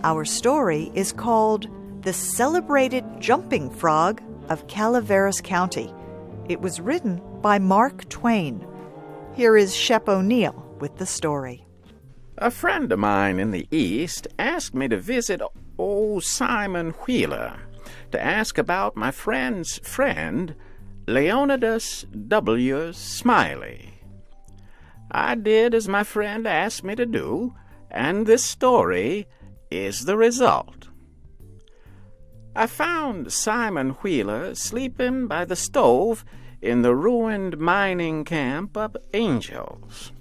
Our story is called The Celebrated Jumping Frog of Calaveras County. It was written by Mark Twain. Here is Shep O'Neill with the story. A friend of mine in the East asked me to visit old Simon Wheeler to ask about my friend's friend, Leonidas W. Smiley. I did as my friend asked me to do, and this story is the result. I found Simon Wheeler sleeping by the stove in the ruined mining camp of Angels.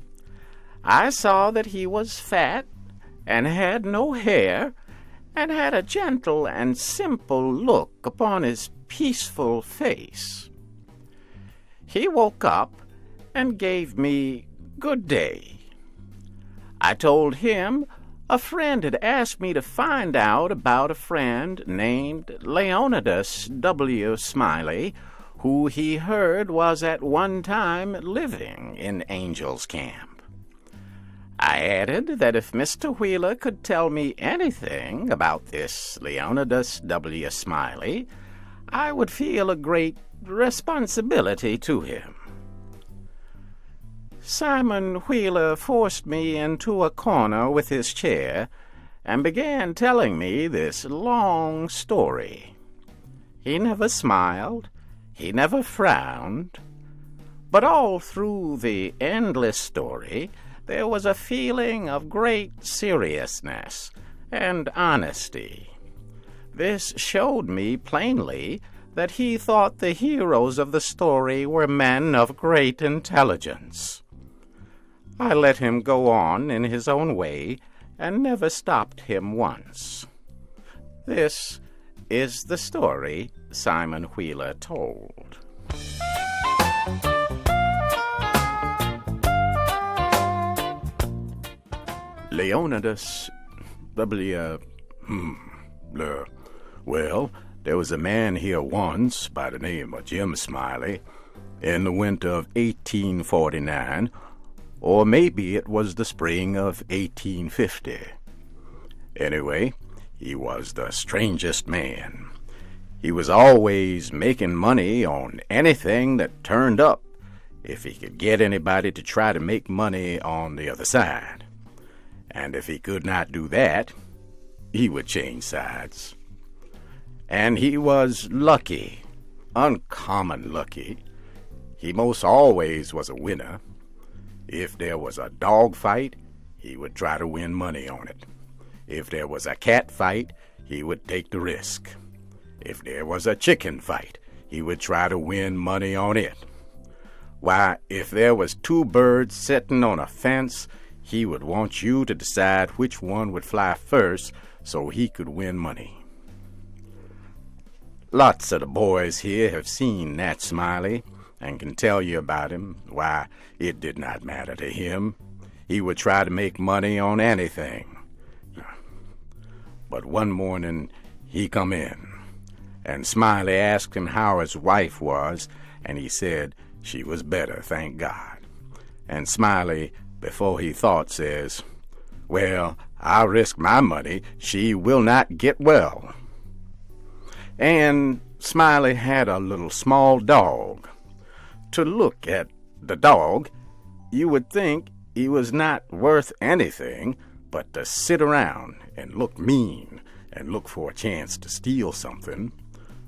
I saw that he was fat and had no hair, and had a gentle and simple look upon his peaceful face. He woke up and gave me good day. I told him a friend had asked me to find out about a friend named Leonidas W. Smiley, who he heard was at one time living in Angel's Camp. I added that if Mr. Wheeler could tell me anything about this Leonidas W. Smiley, I would feel a great responsibility to him. Simon Wheeler forced me into a corner with his chair and began telling me this long story. He never smiled, he never frowned, but all through the endless story there was a feeling of great seriousness and honesty. This showed me plainly that he thought the heroes of the story were men of great intelligence. I let him go on in his own way and never stopped him once. This is the story Simon Wheeler told. Leonidas W. Well, there was a man here once by the name of Jim Smiley in the winter of 1849, or maybe it was the spring of 1850. Anyway, he was the strangest man. He was always making money on anything that turned up, if he could get anybody to try to make money on the other side. And if he could not do that, he would change sides. And he was lucky, uncommon lucky. He most always was a winner. If there was a dog fight, he would try to win money on it. If there was a cat fight, he would take the risk. If there was a chicken fight, he would try to win money on it. Why, if there was two birds sitting on a fence, he would want you to decide which one would fly first so he could win money. Lots of the boys here have seen Nat Smiley and can tell you about him. Why, it did not matter to him. He would try to make money on anything. But one morning he come in, and Smiley asked him how his wife was, and he said she was better, thank God. And Smiley, before he thought, says, "Well, I'll risk my money. She will not get well." And Smiley had a little small dog. To look at the dog, you would think he was not worth anything but to sit around and look mean and look for a chance to steal something.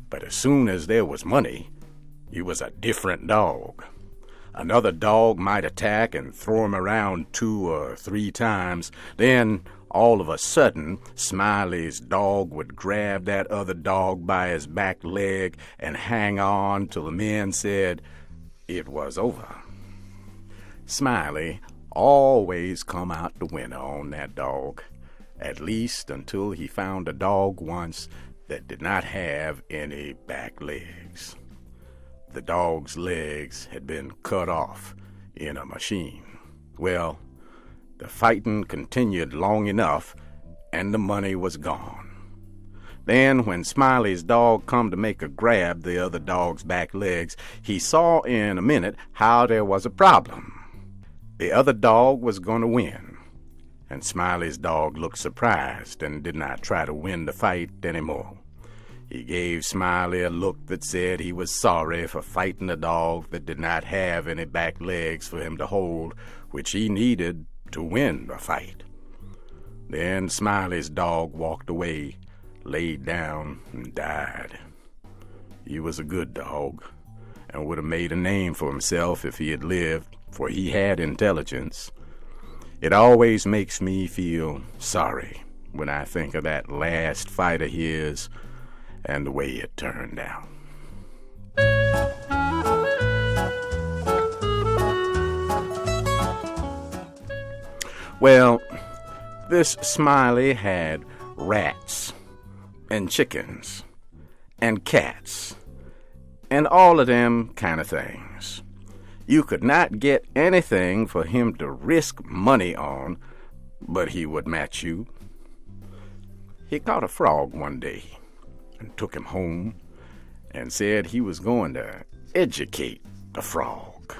But as soon as there was money, he was a different dog. Another dog might attack and throw him around 2 or 3 times. Then, all of a sudden, Smiley's dog would grab that other dog by his back leg and hang on till the men said it was over. Smiley always come out the winner on that dog, at least until he found a dog once that did not have any back legs. The dog's legs had been cut off in a machine. Well, the fighting continued long enough, and the money was gone. Then, when Smiley's dog come to make a grab the other dog's back legs, he saw in a minute how there was a problem. The other dog was going to win, and Smiley's dog looked surprised and did not try to win the fight anymore. He gave Smiley a look that said he was sorry for fighting a dog that did not have any back legs for him to hold, which he needed to win the fight. Then Smiley's dog walked away, laid down, and died. He was a good dog, and would have made a name for himself if he had lived, for he had intelligence. It always makes me feel sorry when I think of that last fight of his and the way it turned out. Well, this Smiley had rats and chickens and cats and all of them kind of things. You could not get anything for him to risk money on, but he would match you. He caught a frog one day and took him home and said he was going to educate the frog.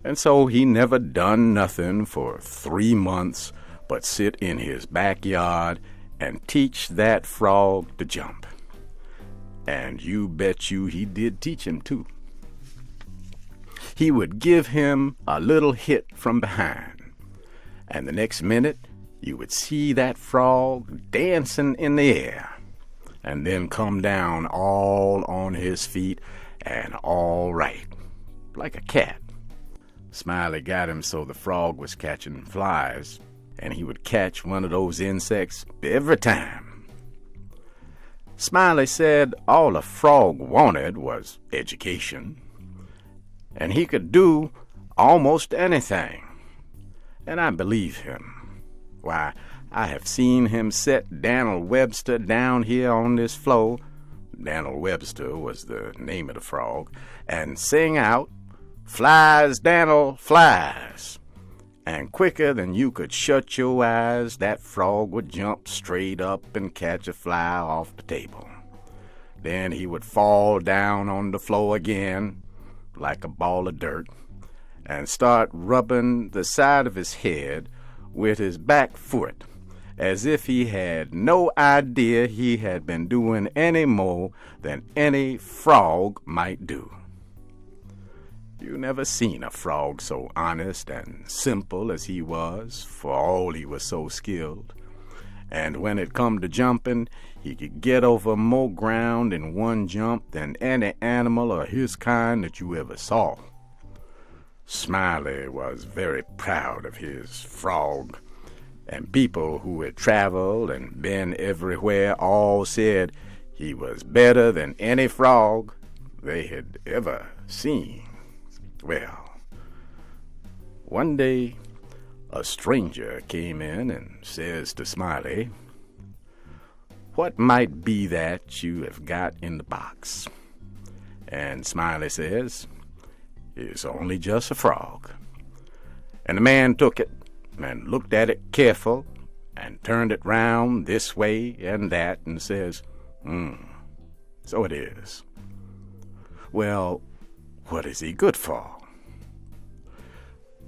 And so he never done nothing for 3 months but sit in his backyard and teach that frog to jump. And you bet you he did teach him too. He would give him a little hit from behind, and the next minute you would see that frog dancing in the air, and then come down all on his feet and all right, like a cat. Smiley got him so the frog was catching flies, and he would catch one of those insects every time. Smiley said all the frog wanted was education, and he could do almost anything, and I believe him. Why, I have seen him set Dan'l Webster down here on this floor, Dan'l Webster was the name of the frog, and sing out, "Flies, Dan'l, flies." And quicker than you could shut your eyes, that frog would jump straight up and catch a fly off the table. Then he would fall down on the floor again, like a ball of dirt, and start rubbing the side of his head with his back foot, as if he had no idea he had been doing any more than any frog might do. You never seen a frog so honest and simple as he was, for all he was so skilled. And when it come to jumping, he could get over more ground in one jump than any animal of his kind that you ever saw. Smiley was very proud of his frog, and people who had traveled and been everywhere all said he was better than any frog they had ever seen. Well, one day a stranger came in and says to Smiley, "What might be that you have got in the box?" And Smiley says, "It's only just a frog." And the man took it and looked at it careful and turned it round this way and that and says, "So it is. Well, what is he good for?"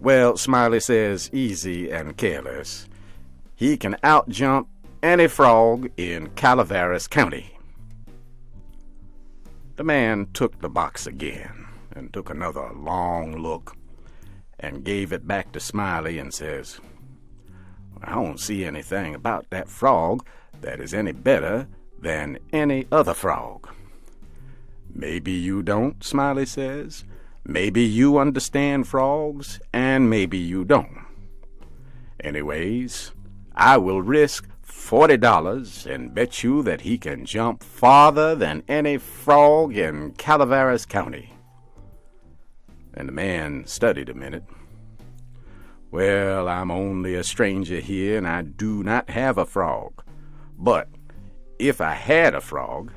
Well, Smiley says, easy and careless, he can outjump any frog in Calaveras County. The man took the box again and took another long look and gave it back to Smiley and says, "I don't see anything about that frog that is any better than any other frog." "Maybe you don't," Smiley says. "Maybe you understand frogs, and maybe you don't. Anyways, I will risk $40 and bet you that he can jump farther than any frog in Calaveras County." And the man studied a minute. "Well, I'm only a stranger here, and I do not have a frog. But if I had a frog,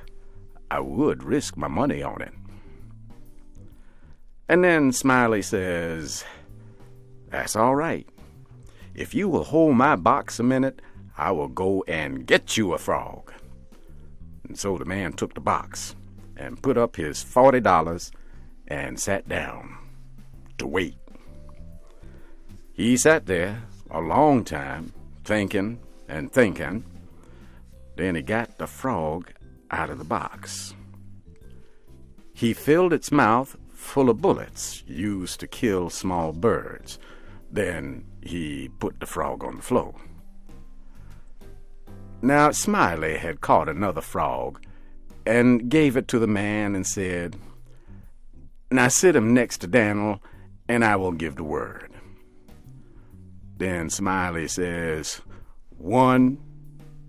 I would risk my money on it." And then Smiley says, "That's all right. If you will hold my box a minute, I will go and get you a frog." And so the man took the box and put up his $40 and sat down to wait. He sat there a long time, thinking and thinking. Then he got the frog out of the box. He filled its mouth full of bullets used to kill small birds. Then he put the frog on the floor. Now Smiley had caught another frog and gave it to the man and said, "Now sit him next to Daniel, and I will give the word." Then Smiley says, "1,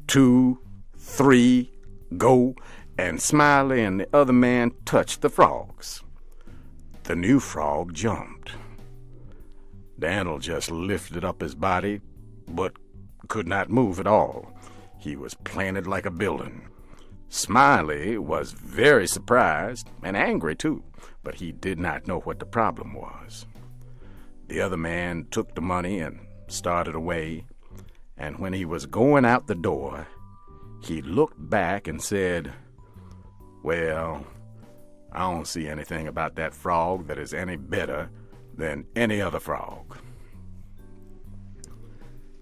2, 3, go," and Smiley and the other man touched the frogs. The new frog jumped. Daniel just lifted up his body, but could not move at all. He was planted like a building. Smiley was very surprised and angry too, but he did not know what the problem was. The other man took the money and started away, and when he was going out the door, he looked back and said, "Well, I don't see anything about that frog that is any better than any other frog."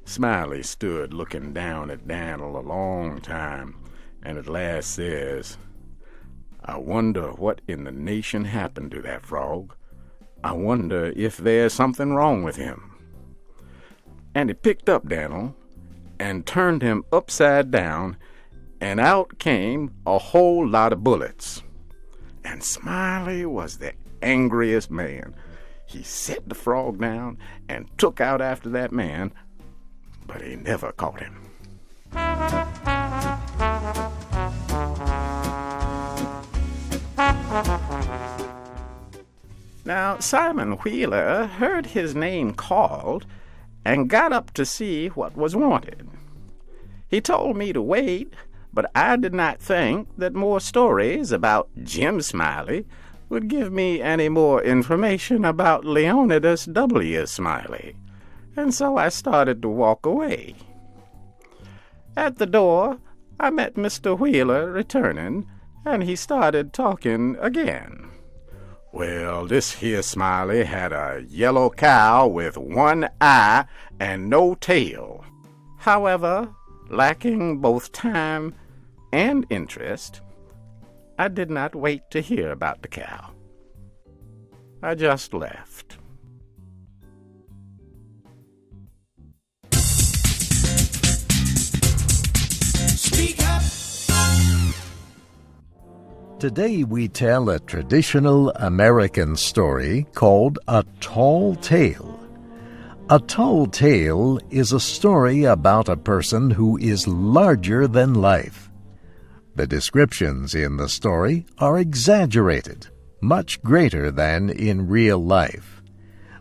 Smiley stood looking down at Daniel a long time, and at last says, "I wonder what in the nation happened to that frog. I wonder if there's something wrong with him." And he picked up Daniel and turned him upside down, and out came a whole lot of bullets. And Smiley was the angriest man. He set the frog down and took out after that man, but he never caught him. Now Simon Wheeler heard his name called and got up to see what was wanted. He told me to wait, but I did not think that more stories about Jim Smiley would give me any more information about Leonidas W. Smiley, and so I started to walk away. At the door, I met Mr. Wheeler returning, and he started talking again. "Well, this here Smiley had a yellow cow with one eye and no tail. However, lacking both time and interest, I did not wait to hear about the cow. I just left." Speak up. Today we tell a traditional American story called A Tall Tale. A tall tale is a story about a person who is larger than life. The descriptions in the story are exaggerated, much greater than in real life.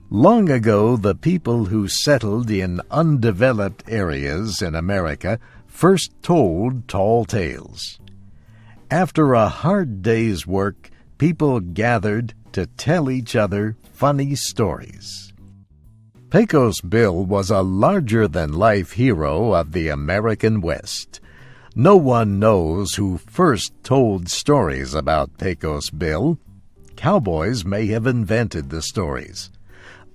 Long ago, the people who settled in undeveloped areas in America first told tall tales. After a hard day's work, people gathered to tell each other funny stories. Pecos Bill was a larger-than-life hero of the American West. No one knows who first told stories about Pecos Bill. Cowboys may have invented the stories.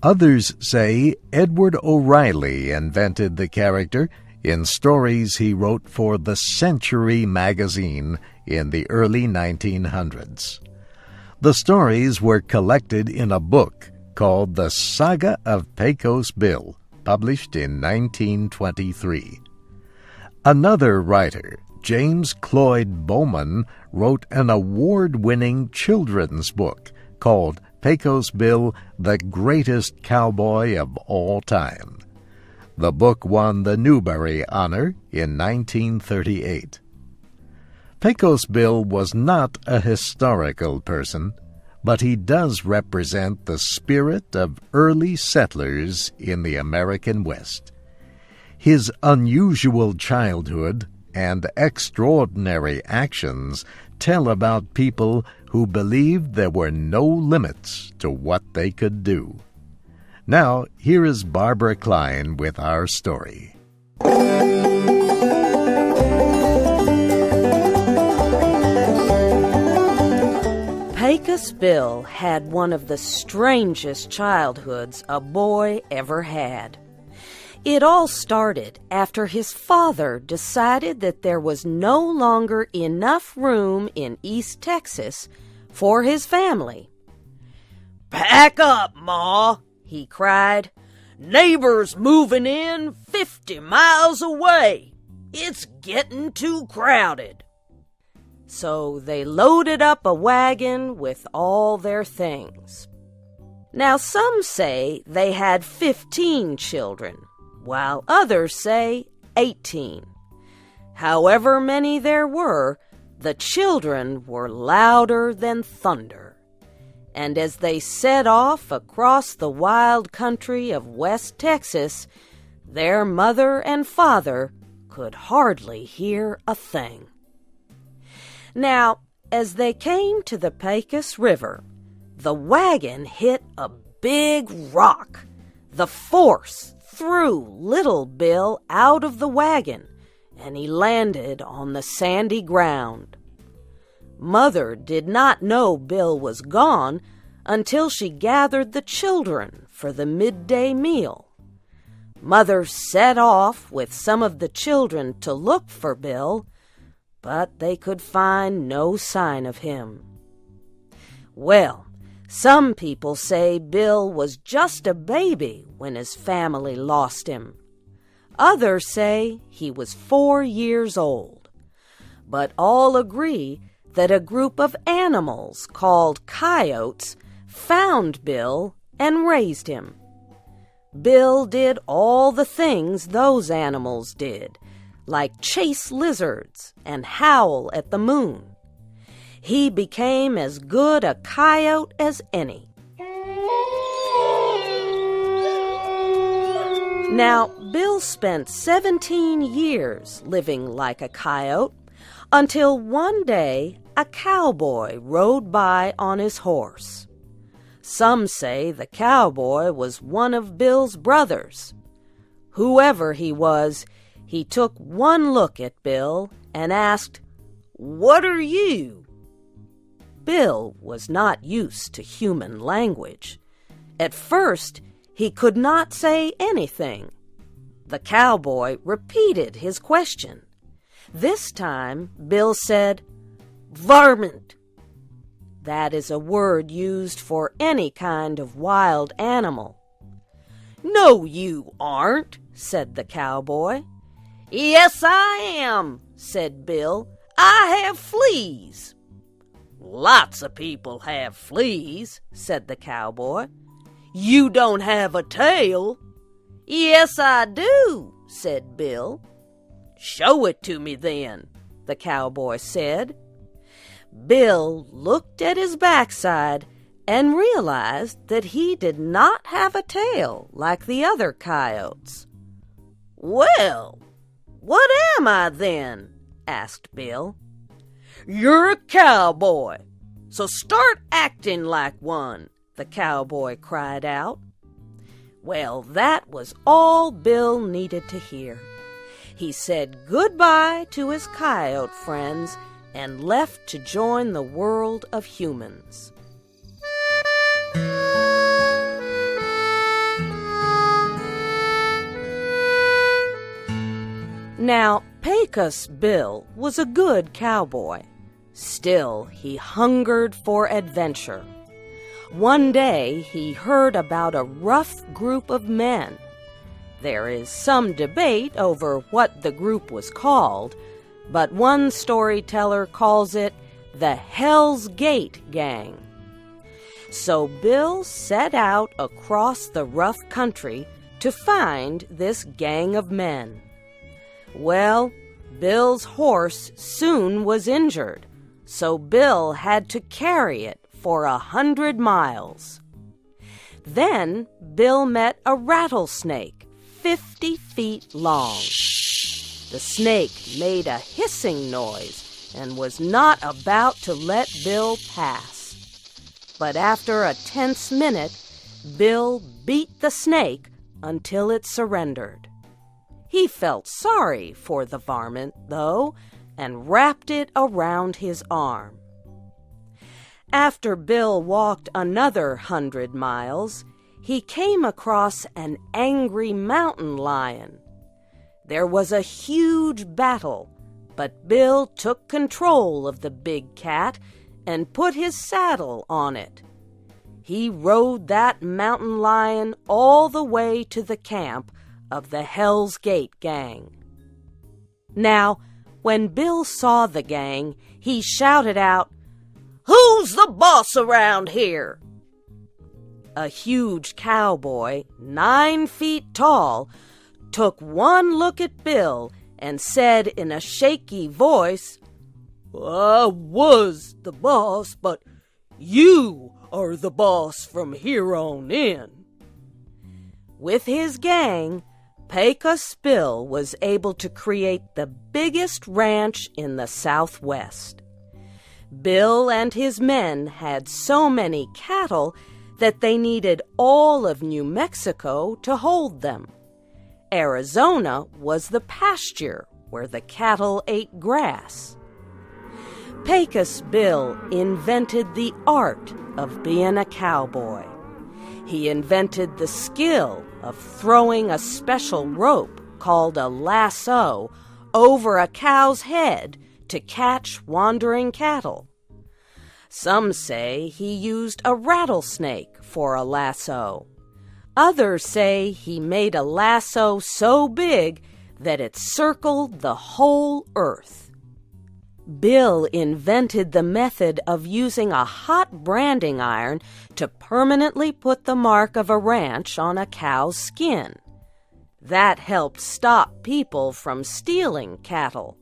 Others say Edward O'Reilly invented the character in stories he wrote for the Century magazine in the early 1900s. The stories were collected in a book called The Saga of Pecos Bill, published in 1923. Another writer, James Cloyd Bowman, wrote an award-winning children's book called Pecos Bill, the Greatest Cowboy of All Time. The book won the Newbery Honor in 1938. Pecos Bill was not a historical person, but he does represent the spirit of early settlers in the American West. His unusual childhood and extraordinary actions tell about people who believed there were no limits to what they could do. Now, here is Barbara Klein with our story. Pecos Bill had one of the strangest childhoods a boy ever had. It all started after his father decided that there was no longer enough room in East Texas for his family. "Pack up, Ma," he cried. "Neighbors moving in 50 miles away. It's getting too crowded." So they loaded up a wagon with all their things. Now some say they had 15 children, while others say 18. However many there were, the children were louder than thunder. And as they set off across the wild country of West Texas, their mother and father could hardly hear a thing. Now, as they came to the Pecos River, the wagon hit a big rock. The force threw little Bill out of the wagon, and he landed on the sandy ground. Mother did not know Bill was gone until she gathered the children for the midday meal. Mother set off with some of the children to look for Bill, but they could find no sign of him. Well, some people say Bill was just a baby when his family lost him. Others say he was 4 years old. But all agree that a group of animals called coyotes found Bill and raised him. Bill did all the things those animals did, like chase lizards and howl at the moon. He became as good a coyote as any. Now, Bill spent 17 years living like a coyote until one day a cowboy rode by on his horse. Some say the cowboy was one of Bill's brothers. Whoever he was, he took one look at Bill and asked, "What are you?" Bill was not used to human language. At first, he could not say anything. The cowboy repeated his question. This time, Bill said, "Varmint." That is a word used for any kind of wild animal. "No, you aren't," said the cowboy. "Yes, I am," said Bill. "I have fleas." "Lots of people have fleas," said the cowboy. "You don't have a tail." "Yes, I do," said Bill. "Show it to me then," the cowboy said. Bill looked at his backside and realized that he did not have a tail like the other coyotes. "Well, what am I then?" asked Bill. "You're a cowboy, so start acting like one," the cowboy cried out. Well, that was all Bill needed to hear. He said goodbye to his coyote friends and left to join the world of humans. Now, Pecos Bill was a good cowboy. Still, he hungered for adventure. One day, he heard about a rough group of men. There is some debate over what the group was called, but one storyteller calls it the Hell's Gate Gang. So Bill set out across the rough country to find this gang of men. Well, Bill's horse soon was injured, so Bill had to carry it for 100 miles. Then Bill met a rattlesnake 50 feet long. The snake made a hissing noise and was not about to let Bill pass. But after a tense minute, Bill beat the snake until it surrendered. He felt sorry for the varmint, though, and wrapped it around his arm. After Bill walked another 100 miles, he came across an angry mountain lion. There was a huge battle, but Bill took control of the big cat and put his saddle on it. He rode that mountain lion all the way to the camp of the Hell's Gate gang. Now, when Bill saw the gang, he shouted out, "Who's the boss around here?" A huge cowboy, 9 feet tall, took one look at Bill and said in a shaky voice, "I was the boss, but you are the boss from here on in." With his gang, Pecos Bill was able to create the biggest ranch in the Southwest. Bill and his men had so many cattle that they needed all of New Mexico to hold them. Arizona was the pasture where the cattle ate grass. Pecos Bill invented the art of being a cowboy. He invented the skill of throwing a special rope called a lasso over a cow's head to catch wandering cattle. Some say he used a rattlesnake for a lasso. Others say he made a lasso so big that it circled the whole earth. Bill invented the method of using a hot branding iron to permanently put the mark of a ranch on a cow's skin. That helped stop people from stealing cattle.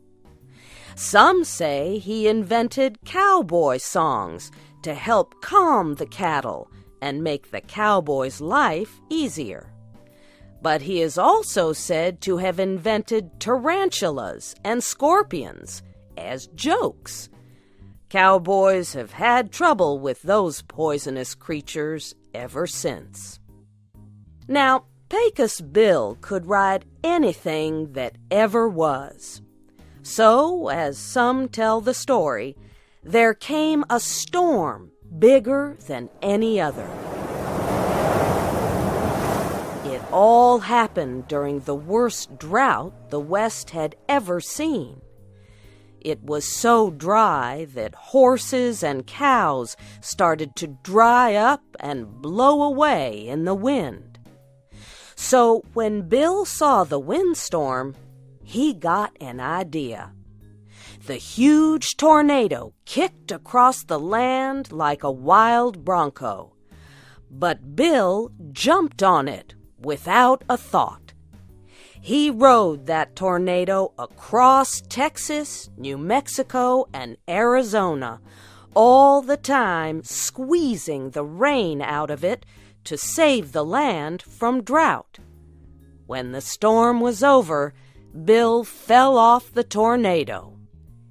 Some say he invented cowboy songs to help calm the cattle and make the cowboy's life easier. But he is also said to have invented tarantulas and scorpions as jokes. Cowboys have had trouble with those poisonous creatures ever since. Now, Pecos Bill could ride anything that ever was. So, as some tell the story, there came a storm bigger than any other. It all happened during the worst drought the West had ever seen. It was so dry that horses and cows started to dry up and blow away in the wind. So when Bill saw the windstorm, he got an idea. The huge tornado kicked across the land like a wild bronco. But Bill jumped on it without a thought. He rode that tornado across Texas, New Mexico, and Arizona, all the time squeezing the rain out of it to save the land from drought. When the storm was over, Bill fell off the tornado.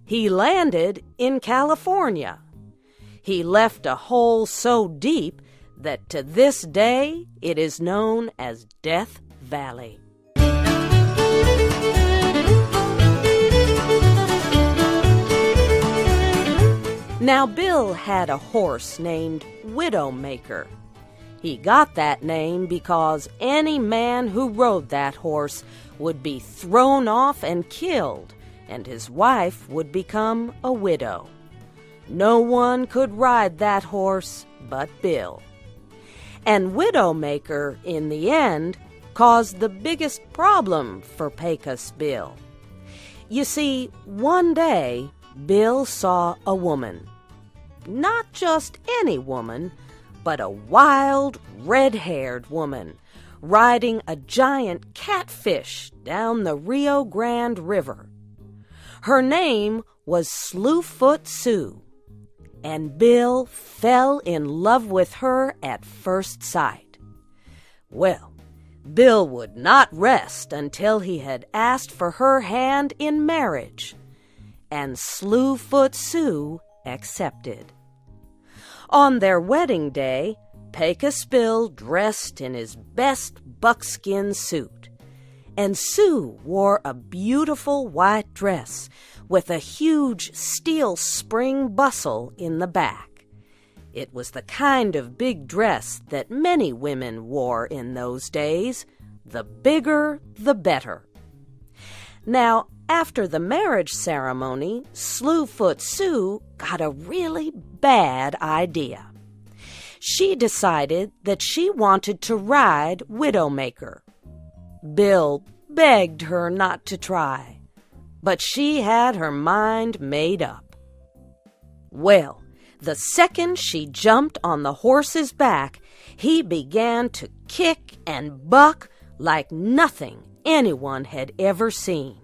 He landed in California. He left a hole so deep that to this day it is known as Death Valley. Now, Bill had a horse named Widowmaker. He got that name because any man who rode that horse would be thrown off and killed, and his wife would become a widow. No one could ride that horse but Bill. And Widowmaker, in the end, caused the biggest problem for Pecos Bill. You see, one day, Bill saw a woman. Not just any woman, but a wild, red-haired woman riding a giant catfish down the Rio Grande River. Her name was Slewfoot Sue, and Bill fell in love with her at first sight. Well, Bill would not rest until he had asked for her hand in marriage, and Slewfoot Sue accepted. On their wedding day, Pecos Bill dressed in his best buckskin suit, and Sue wore a beautiful white dress with a huge steel spring bustle in the back. It was the kind of big dress that many women wore in those days. The bigger, the better. Now, after the marriage ceremony, Slewfoot Sue got a really bad idea. She decided that she wanted to ride Widowmaker. Bill begged her not to try, but she had her mind made up. Well, the second she jumped on the horse's back, he began to kick and buck like nothing anyone had ever seen.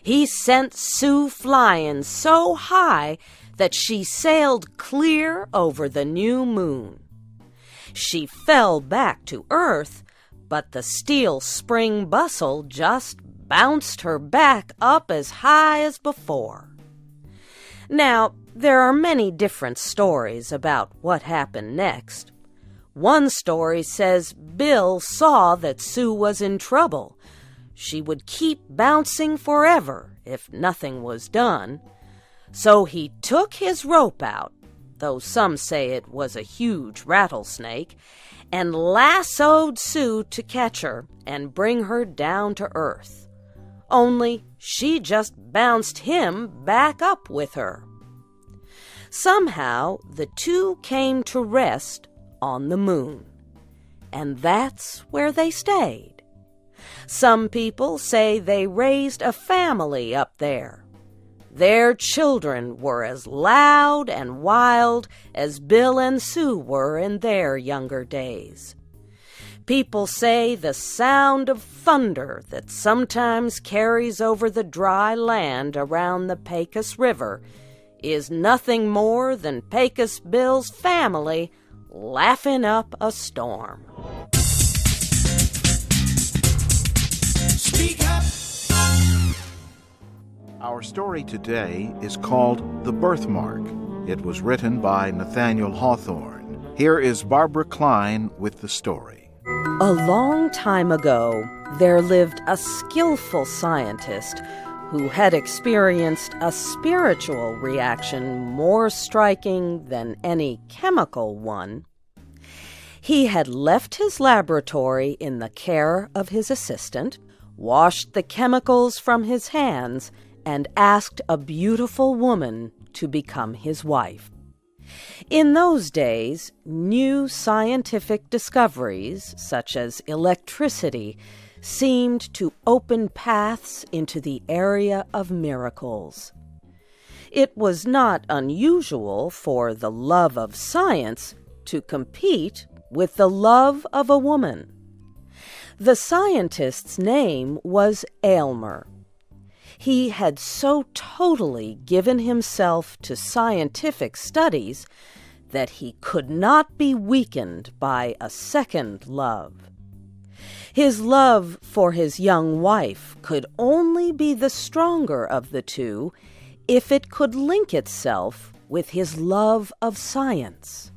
He sent Sue flying so high that she sailed clear over the new moon. She fell back to earth, but the steel spring bustle just bounced her back up as high as before. Now, there are many different stories about what happened next. One story says Bill saw that Sue was in trouble. She would keep bouncing forever if nothing was done. So he took his rope out, though some say it was a huge rattlesnake, and lassoed Sue to catch her and bring her down to earth. Only she just bounced him back up with her. Somehow the two came to rest on the moon, and that's where they stayed. Some people say they raised a family up there. Their children were as loud and wild as Bill and Sue were in their younger days. People say the sound of thunder that sometimes carries over the dry land around the Pecos River is nothing more than Pecos Bill's family laughing up a storm. Speak up. Our story today is called The Birthmark. It was written by Nathaniel Hawthorne. Here is Barbara Klein with the story. A long time ago, there lived a skillful scientist who had experienced a spiritual reaction more striking than any chemical one. He had left his laboratory in the care of his assistant, washed the chemicals from his hands, and asked a beautiful woman to become his wife. In those days, new scientific discoveries, such as electricity, seemed to open paths into the area of miracles. It was not unusual for the love of science to compete with the love of a woman. The scientist's name was Aylmer. He had so totally given himself to scientific studies that he could not be weakened by a second love. His love for his young wife could only be the stronger of the two if it could link itself with his love of science.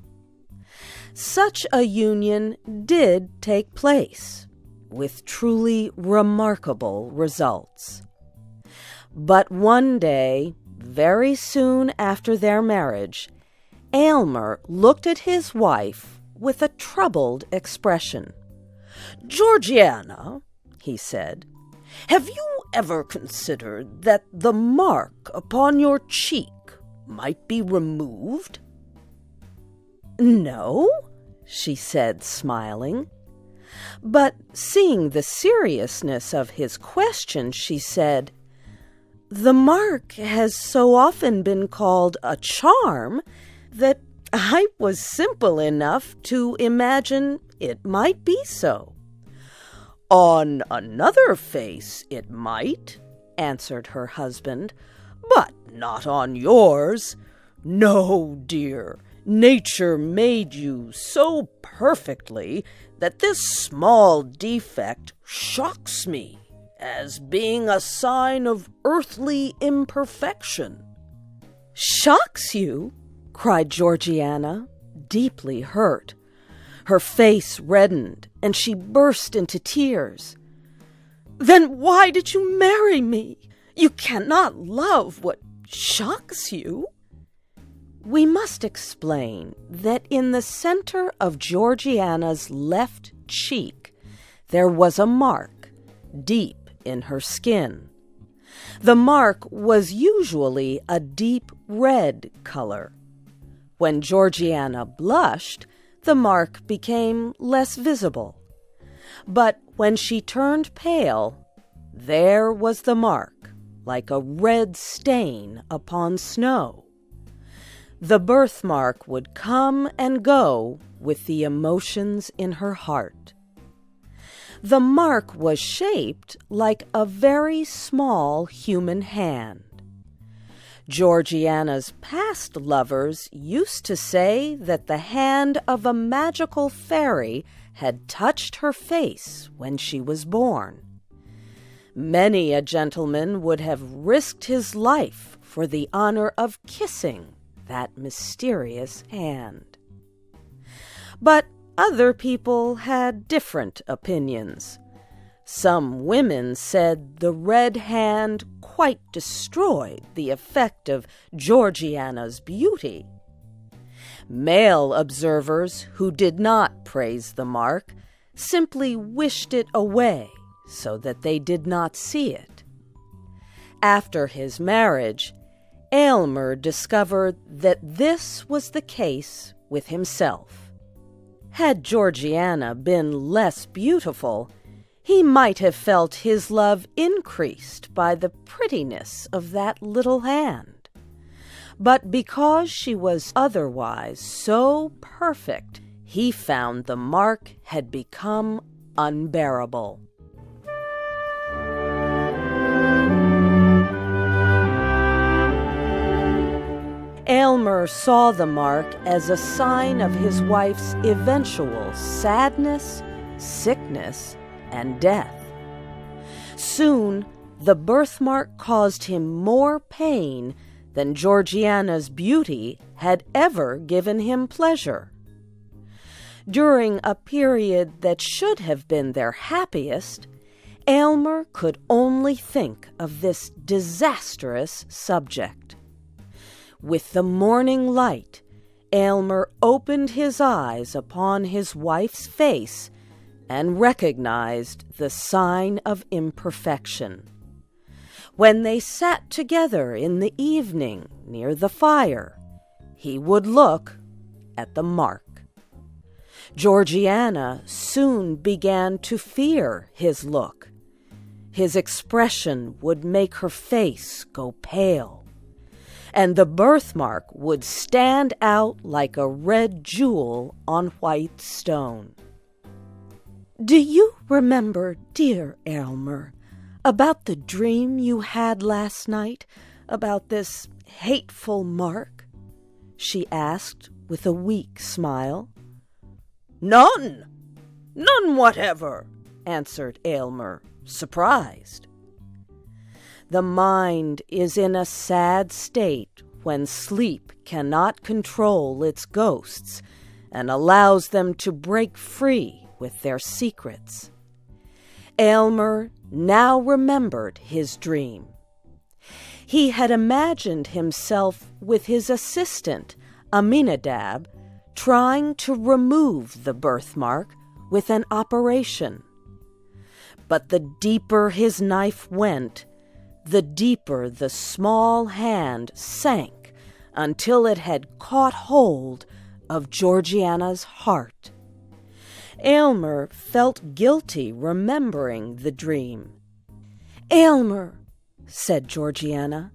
Such a union did take place, with truly remarkable results. But one day, very soon after their marriage, Aylmer looked at his wife with a troubled expression. "Georgiana," he said, "have you ever considered that the mark upon your cheek might be removed?" "No," she said, smiling. But seeing the seriousness of his question, she said, "The mark has so often been called a charm that I was simple enough to imagine it might be so." "On another face it might," answered her husband, "but not on yours. No, dear, nature made you so perfectly that this small defect shocks me as being a sign of earthly imperfection." "Shocks you?" cried Georgiana, deeply hurt. Her face reddened, and she burst into tears. "Then why did you marry me? You cannot love what shocks you." We must explain that in the center of Georgiana's left cheek there was a mark, deep in her skin. The mark was usually a deep red color. When Georgiana blushed, the mark became less visible. But when she turned pale, there was the mark, like a red stain upon snow. The birthmark would come and go with the emotions in her heart. The mark was shaped like a very small human hand. Georgiana's past lovers used to say that the hand of a magical fairy had touched her face when she was born. Many a gentleman would have risked his life for the honor of kissing that mysterious hand. But other people had different opinions. Some women said the red hand quite destroyed the effect of Georgiana's beauty. Male observers who did not praise the mark simply wished it away so that they did not see it. After his marriage, Aylmer discovered that this was the case with himself. Had Georgiana been less beautiful, he might have felt his love increased by the prettiness of that little hand. But because she was otherwise so perfect, he found the mark had become unbearable. Aylmer saw the mark as a sign of his wife's eventual sadness, sickness, and death. Soon, the birthmark caused him more pain than Georgiana's beauty had ever given him pleasure. During a period that should have been their happiest, Aylmer could only think of this disastrous subject. With the morning light, Aylmer opened his eyes upon his wife's face and recognized the sign of imperfection. When they sat together in the evening near the fire, he would look at the mark. Georgiana soon began to fear his look. His expression would make her face go pale, and the birthmark would stand out like a red jewel on white stone. "Do you remember, dear Aylmer, about the dream you had last night about this hateful mark?" she asked with a weak smile. "None whatever," answered Aylmer, surprised. The mind is in a sad state when sleep cannot control its ghosts and allows them to break free with their secrets. Aylmer now remembered his dream. He had imagined himself with his assistant, Aminadab, trying to remove the birthmark with an operation. But the deeper his knife went, the deeper the small hand sank until it had caught hold of Georgiana's heart. Aylmer felt guilty remembering the dream. "Aylmer," said Georgiana,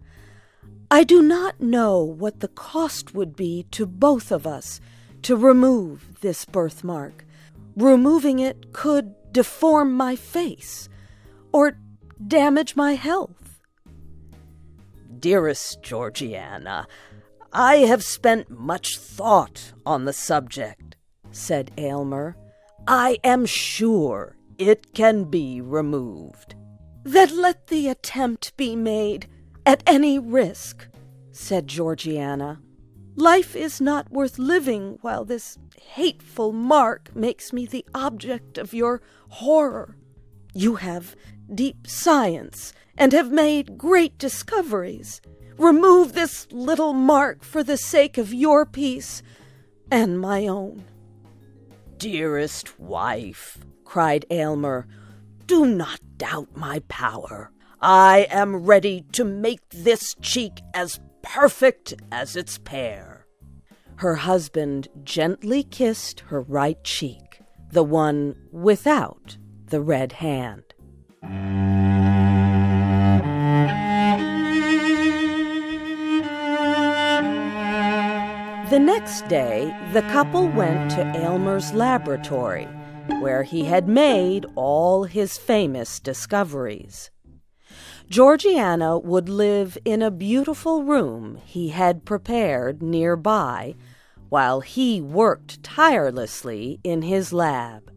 "I do not know what the cost would be to both of us to remove this birthmark. Removing it could deform my face or damage my health." "Dearest Georgiana, I have spent much thought on the subject," said Aylmer. "I am sure it can be removed." "Then let the attempt be made at any risk," said Georgiana. "Life is not worth living while this hateful mark makes me the object of your horror. You have deep science and have made great discoveries. Remove this little mark for the sake of your peace and my own." "Dearest wife," cried Aylmer, "do not doubt my power. I am ready to make this cheek as perfect as its pair." Her husband gently kissed her right cheek, the one without the red hand. The next day, the couple went to Aylmer's laboratory, where he had made all his famous discoveries. Georgiana would live in a beautiful room he had prepared nearby, while he worked tirelessly in his lab.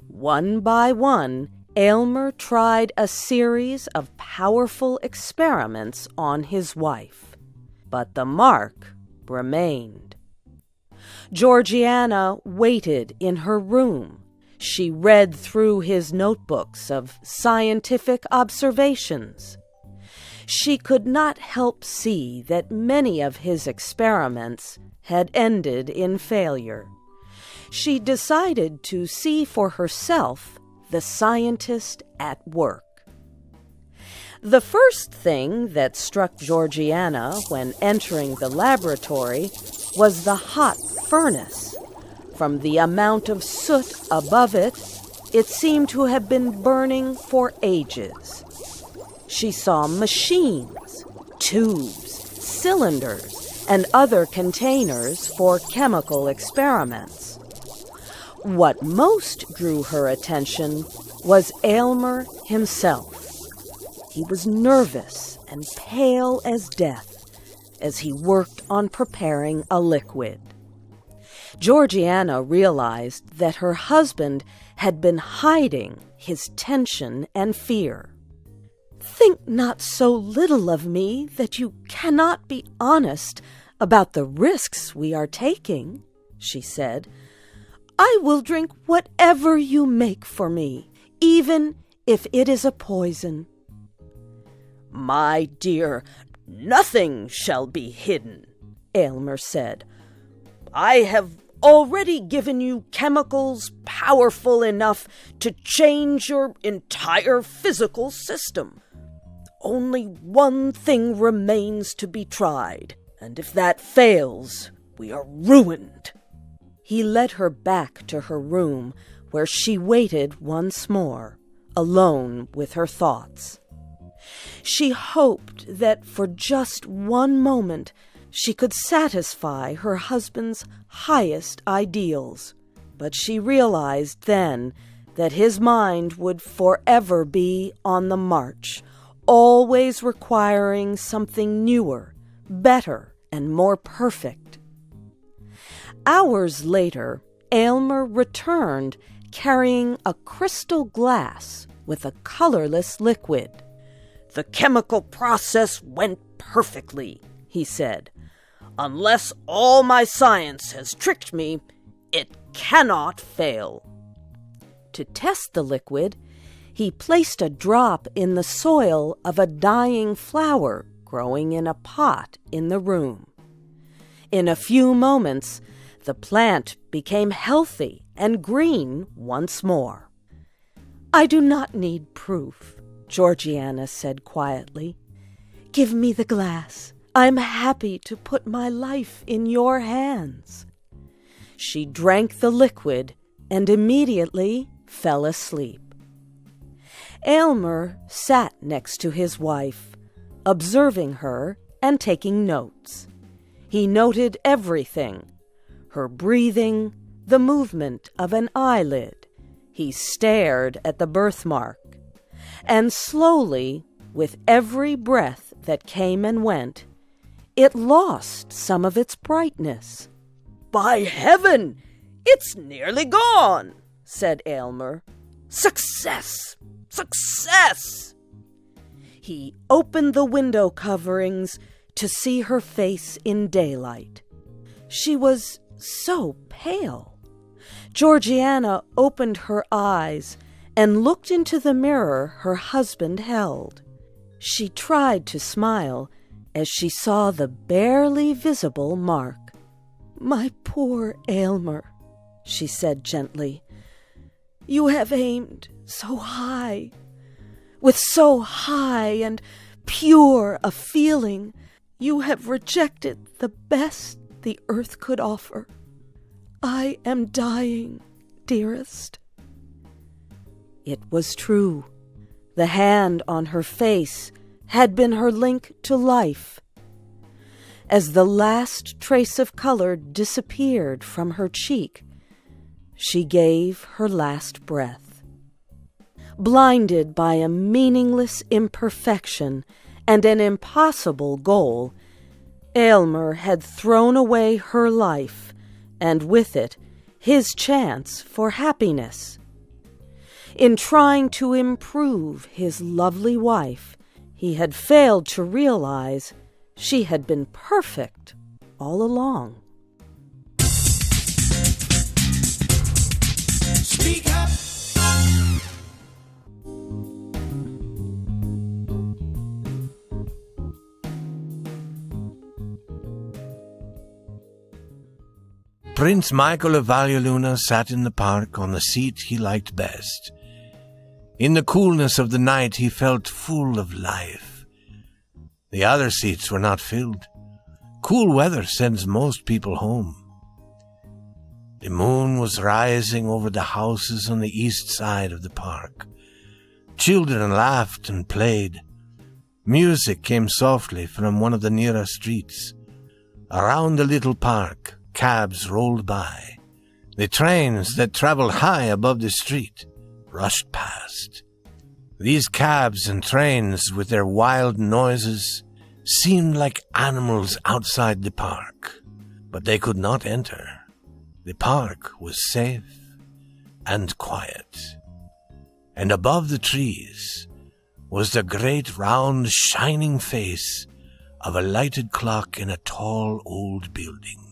One by one, Aylmer tried a series of powerful experiments on his wife, but the mark remained. Georgiana waited in her room. She read through his notebooks of scientific observations. She could not help see that many of his experiments had ended in failure. She decided to see for herself the scientist at work. The first thing that struck Georgiana when entering the laboratory was the hot furnace. From the amount of soot above it, it seemed to have been burning for ages. She saw machines, tubes, cylinders, and other containers for chemical experiments. What most drew her attention was Aylmer himself. He was nervous and pale as death as he worked on preparing a liquid. Georgiana realized that her husband had been hiding his tension and fear. "Think not so little of me that you cannot be honest about the risks we are taking," she said. "I will drink whatever you make for me, even if it is a poison." "My dear, nothing shall be hidden," Aylmer said. "I have already given you chemicals powerful enough to change your entire physical system. Only one thing remains to be tried, and if that fails, we are ruined." He led her back to her room, where she waited once more, alone with her thoughts. She hoped that for just one moment she could satisfy her husband's highest ideals, but she realized then that his mind would forever be on the march, always requiring something newer, better, and more perfect. Hours later, Aylmer returned carrying a crystal glass with a colorless liquid. "The chemical process went perfectly," he said. "Unless all my science has tricked me, it cannot fail." To test the liquid, he placed a drop in the soil of a dying flower growing in a pot in the room. In a few moments, the plant became healthy and green once more. "I do not need proof," Georgiana said quietly. "Give me the glass. I'm happy to put my life in your hands." She drank the liquid and immediately fell asleep. Aylmer sat next to his wife, observing her and taking notes. He noted everything: her breathing, the movement of an eyelid. He stared at the birthmark. And slowly, with every breath that came and went, it lost some of its brightness. "By heaven, it's nearly gone," said Aylmer. "Success! Success!" He opened the window coverings to see her face in daylight. She was so pale. Georgiana opened her eyes and looked into the mirror her husband held. She tried to smile, as she saw the barely visible mark. "My poor Aylmer," she said gently, "you have aimed so high, with so high and pure a feeling, you have rejected the best the earth could offer. I am dying, dearest." It was true. The hand on her face had been her link to life. As the last trace of color disappeared from her cheek, she gave her last breath. Blinded by a meaningless imperfection and an impossible goal, Aylmer had thrown away her life, and with it his chance for happiness. In trying to improve his lovely wife, he had failed to realize she had been perfect all along. Speak up. Prince Michael of Valialuna sat in the park on the seat he liked best. In the coolness of the night he felt full of life. The other seats were not filled. Cool weather sends most people home. The moon was rising over the houses on the east side of the park. Children laughed and played. Music came softly from one of the nearer streets. Around the little park, cabs rolled by. The trains that traveled high above the street rushed past. These cabs and trains, with their wild noises, seemed like animals outside the park, but they could not enter. The park was safe and quiet, and above the trees was the great round shining face of a lighted clock in a tall old building.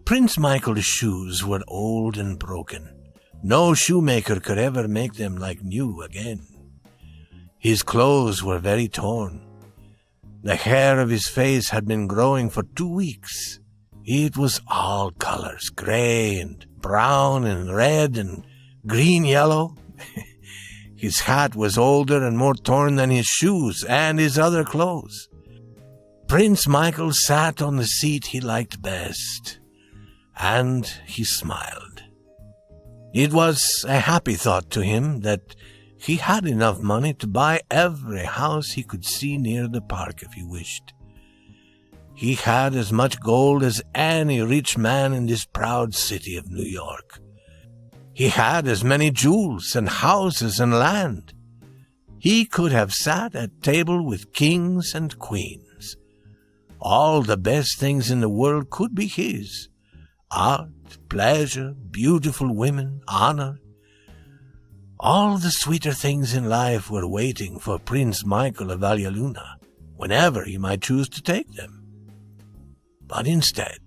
Prince Michael's shoes were old and broken. No shoemaker could ever make them like new again. His clothes were very torn. The hair of his face had been growing for 2 weeks. It was all colors, gray and brown and red and green-yellow. His hat was older and more torn than his shoes and his other clothes. Prince Michael sat on the seat he liked best, and he smiled. It was a happy thought to him that he had enough money to buy every house he could see near the park if he wished. He had as much gold as any rich man in this proud city of New York. He had as many jewels and houses and land. He could have sat at table with kings and queens. All the best things in the world could be his. Art, pleasure, beautiful women, honor. All the sweeter things in life were waiting for Prince Michael of Valialuna, whenever he might choose to take them. But instead,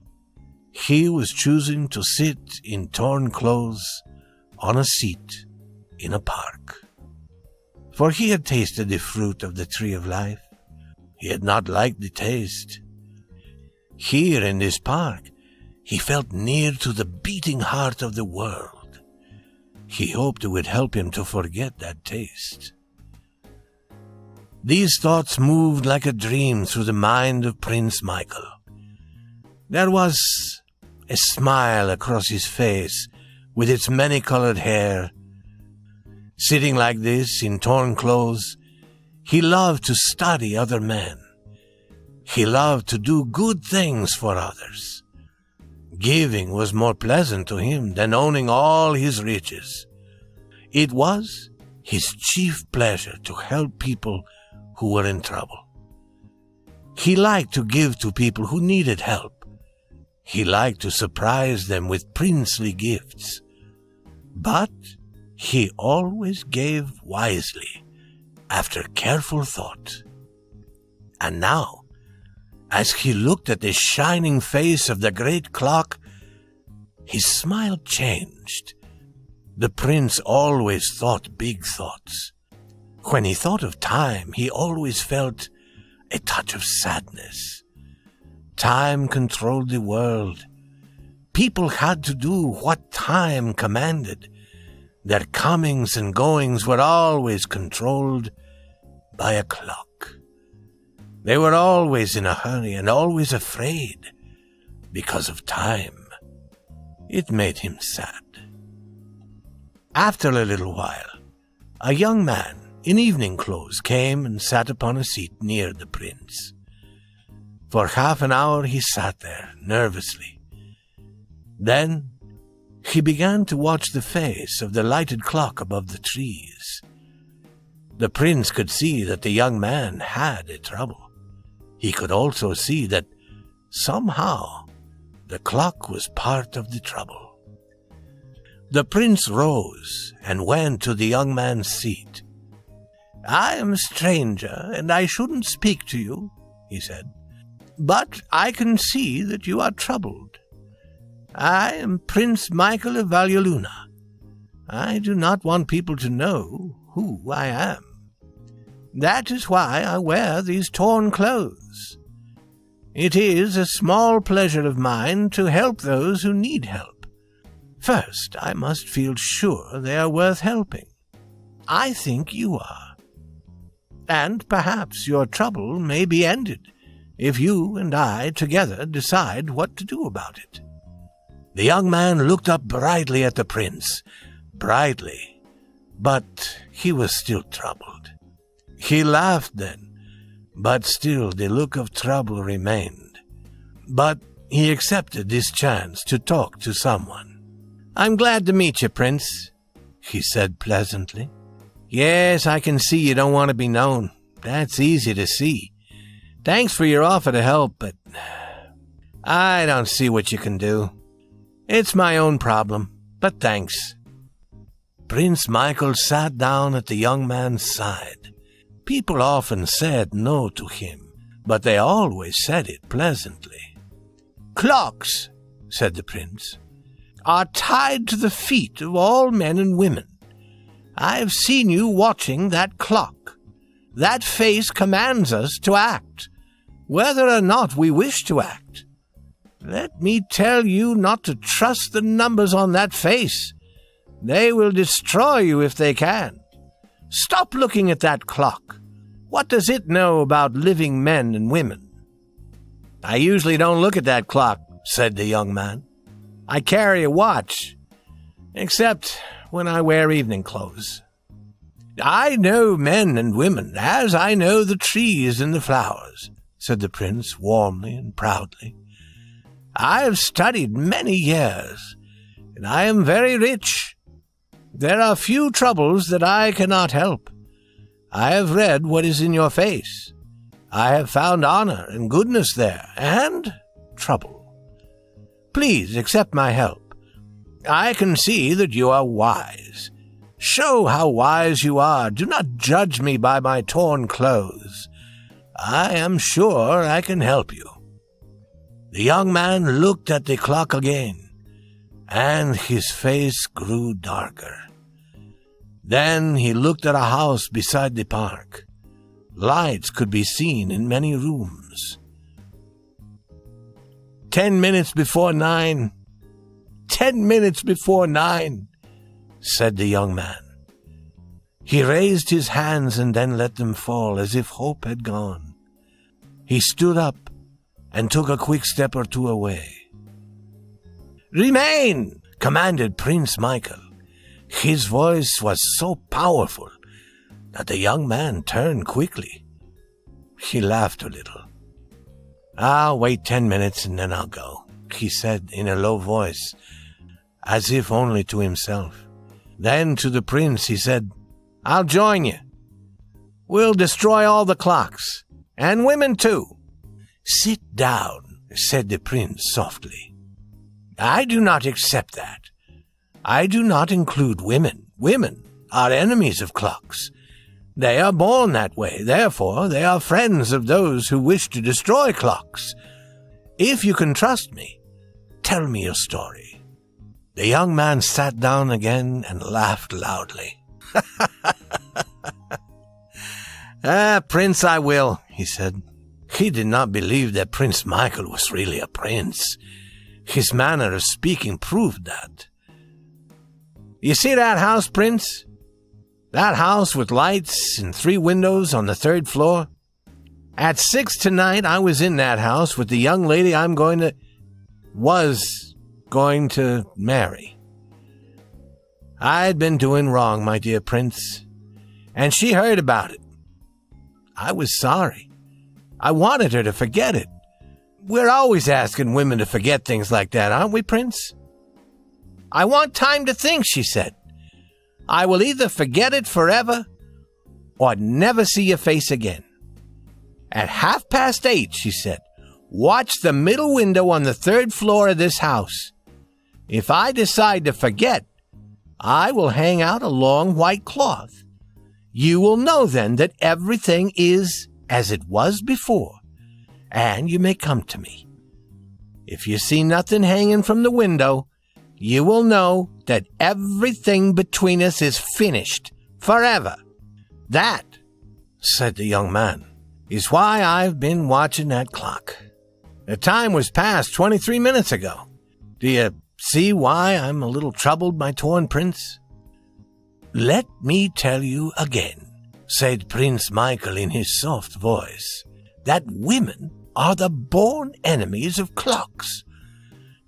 he was choosing to sit in torn clothes on a seat in a park. For he had tasted the fruit of the tree of life. He had not liked the taste. Here in this park, he felt near to the beating heart of the world. He hoped it would help him to forget that taste. These thoughts moved like a dream through the mind of Prince Michael. There was a smile across his face with its many-colored hair. Sitting like this in torn clothes, he loved to study other men. He loved to do good things for others. Giving was more pleasant to him than owning all his riches. It was his chief pleasure to help people who were in trouble. He liked to give to people who needed help. He liked to surprise them with princely gifts. But he always gave wisely, after careful thought. And now, as he looked at the shining face of the great clock, his smile changed. The prince always thought big thoughts. When he thought of time, he always felt a touch of sadness. Time controlled the world. People had to do what time commanded. Their comings and goings were always controlled by a clock. They were always in a hurry and always afraid because of time. It made him sad. After a little while, a young man in evening clothes came and sat upon a seat near the prince. For half an hour he sat there nervously. Then he began to watch the face of the lighted clock above the trees. The prince could see that the young man had a trouble. He could also see that somehow the clock was part of the trouble. The prince rose and went to the young man's seat. "I am a stranger, and I shouldn't speak to you," he said, "but I can see that you are troubled. I am Prince Michael of Valyaluna. I do not want people to know who I am. That is why I wear these torn clothes. It is a small pleasure of mine to help those who need help. First, I must feel sure they are worth helping. I think you are. And perhaps your trouble may be ended if you and I together decide what to do about it." The young man looked up brightly at the prince, brightly, but he was still troubled. He laughed then, but still the look of trouble remained. But he accepted this chance to talk to someone. "I'm glad to meet you, Prince," he said pleasantly. "Yes, I can see you don't want to be known. That's easy to see. Thanks for your offer to help, but I don't see what you can do. It's my own problem, but thanks." Prince Michael sat down at the young man's side. People often said no to him, but they always said it pleasantly. "Clocks," said the prince, "are tied to the feet of all men and women. I have seen you watching that clock. That face commands us to act, whether or not we wish to act. Let me tell you not to trust the numbers on that face. They will destroy you if they can. Stop looking at that clock. What does it know about living men and women?" "I usually don't look at that clock," said the young man. "I carry a watch, except when I wear evening clothes. I know men and women as I know the trees and the flowers," said the prince warmly and proudly. "I have studied many years, and I am very rich. There are few troubles that I cannot help. I have read what is in your face. I have found honor and goodness there, and trouble. Please accept my help. I can see that you are wise. Show how wise you are. Do not judge me by my torn clothes. I am sure I can help you." The young man looked at the clock again, and his face grew darker. Then he looked at a house beside the park. Lights could be seen in many rooms. 10 minutes before 9. 10 minutes before 9, said the young man. He raised his hands and then let them fall as if hope had gone. He stood up and took a quick step or two away. "Remain!" commanded Prince Michael. His voice was so powerful that the young man turned quickly. He laughed a little. "I'll wait 10 minutes and then I'll go," he said in a low voice, as if only to himself. Then to the prince he said, "I'll join you. We'll destroy all the clocks, and women too." "Sit down," said the prince softly. "I do not accept that. I do not include women. Women are enemies of clocks. They are born that way. Therefore, they are friends of those who wish to destroy clocks. If you can trust me, tell me your story." The young man sat down again and laughed loudly. "Prince, I will," he said. He did not believe that Prince Michael was really a prince. His manner of speaking proved that. You see that house, Prince? That house with lights and 3 windows on the 3rd floor? At 6 tonight, I was in that house with the young lady was going to marry. I'd been doing wrong, my dear Prince, and she heard about it. I was sorry. I wanted her to forget it. We're always asking women to forget things like that, aren't we, Prince? I want time to think, she said. I will either forget it forever or never see your face again. At 8:30, she said, watch the middle window on the 3rd floor of this house. If I decide to forget, I will hang out a long white cloth. You will know then that everything is as it was before, and you may come to me. If you see nothing hanging from the window, you will know that everything between us is finished forever. That, said the young man, is why I've been watching that clock. The time was past 23 minutes ago. Do you see why I'm a little troubled, my torn prince? Let me tell you again, said Prince Michael in his soft voice, that women are the born enemies of clocks.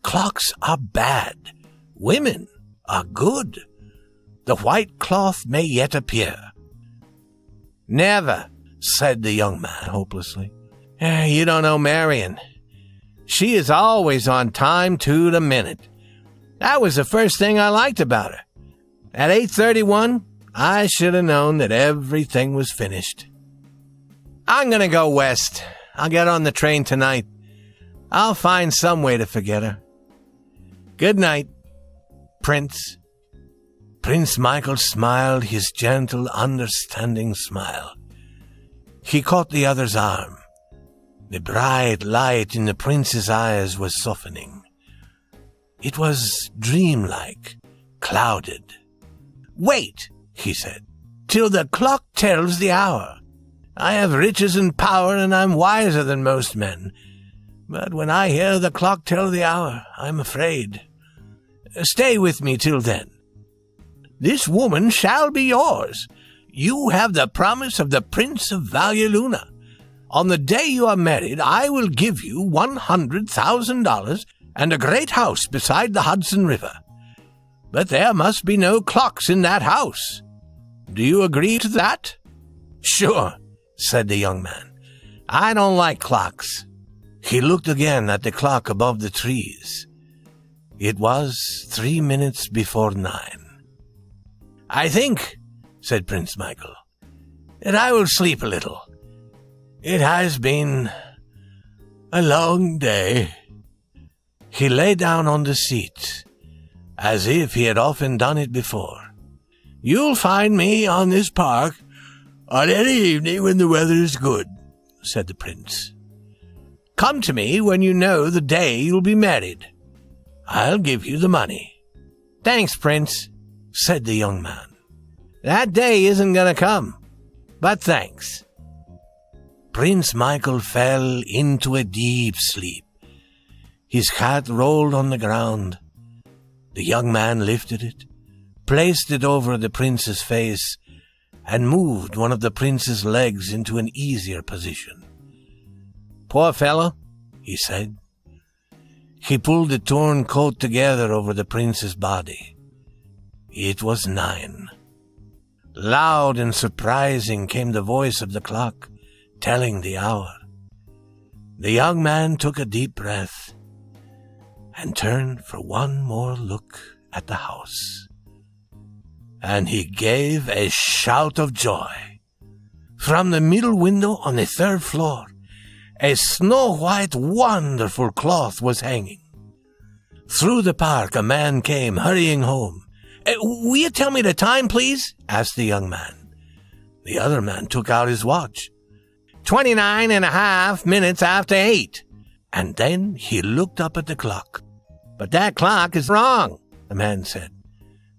Clocks are bad. Women are good. The white cloth may yet appear. Never, said the young man hopelessly. You don't know Marion. She is always on time to the minute. That was the first thing I liked about her. At 8:31, I should have known that everything was finished. I'm going to go west. I'll get on the train tonight. I'll find some way to forget her. Good night, Prince. Prince Michael smiled his gentle, understanding smile. He caught the other's arm. The bright light in the prince's eyes was softening. It was dreamlike, clouded. Wait, he said, till the clock tells the hour. I have riches and power, and I'm wiser than most men. But when I hear the clock tell the hour, I'm afraid. Stay with me till then. This woman shall be yours. You have the promise of the Prince of Valia-Luna. On the day you are married, I will give you $100,000 and a great house beside the Hudson River. But there must be no clocks in that house. Do you agree to that? Sure, said the young man. I don't like clocks. He looked again at the clock above the trees. It was 3 minutes before 9. I think, said Prince Michael, that I will sleep a little. It has been a long day. He lay down on the seat, as if he had often done it before. You'll find me on this park on any evening when the weather is good, said the prince. Come to me when you know the day you'll be married. I'll give you the money. Thanks, Prince, said the young man. That day isn't going to come, but thanks. Prince Michael fell into a deep sleep. His hat rolled on the ground. The young man lifted it, placed it over the prince's face, and moved one of the prince's legs into an easier position. Poor fellow, he said. He pulled the torn coat together over the prince's body. It was 9. Loud and surprising came the voice of the clock, telling the hour. The young man took a deep breath and turned for one more look at the house. And he gave a shout of joy. From the middle window on the 3rd floor, a snow-white, wonderful cloth was hanging. Through the park, a man came hurrying home. Will you tell me the time, please? Asked the young man. The other man took out his watch. 29.5 minutes after 8. And then he looked up at the clock. But that clock is wrong, the man said.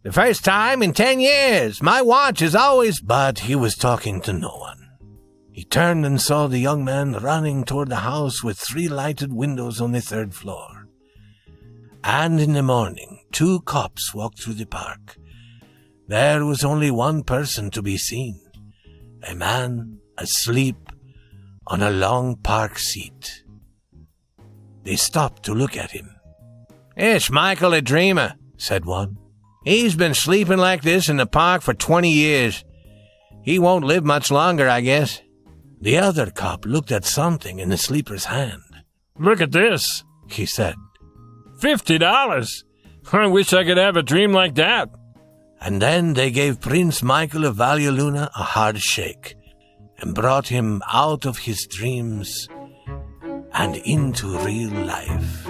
The first time in 10 years. My watch is always... But he was talking to no one. He turned and saw the young man running toward the house with 3 lighted windows on the 3rd floor. And in the morning, 2 cops walked through the park. There was only one person to be seen, a man asleep on a long park seat. They stopped to look at him. "It's Michael the Dreamer," said one. "He's been sleeping like this in the park for 20 years. He won't live much longer, I guess." The other cop looked at something in the sleeper's hand. "Look at this," he said. $50. I wish I could have a dream like that." And then they gave Prince Michael of Valleluna a hard shake and brought him out of his dreams and into real life.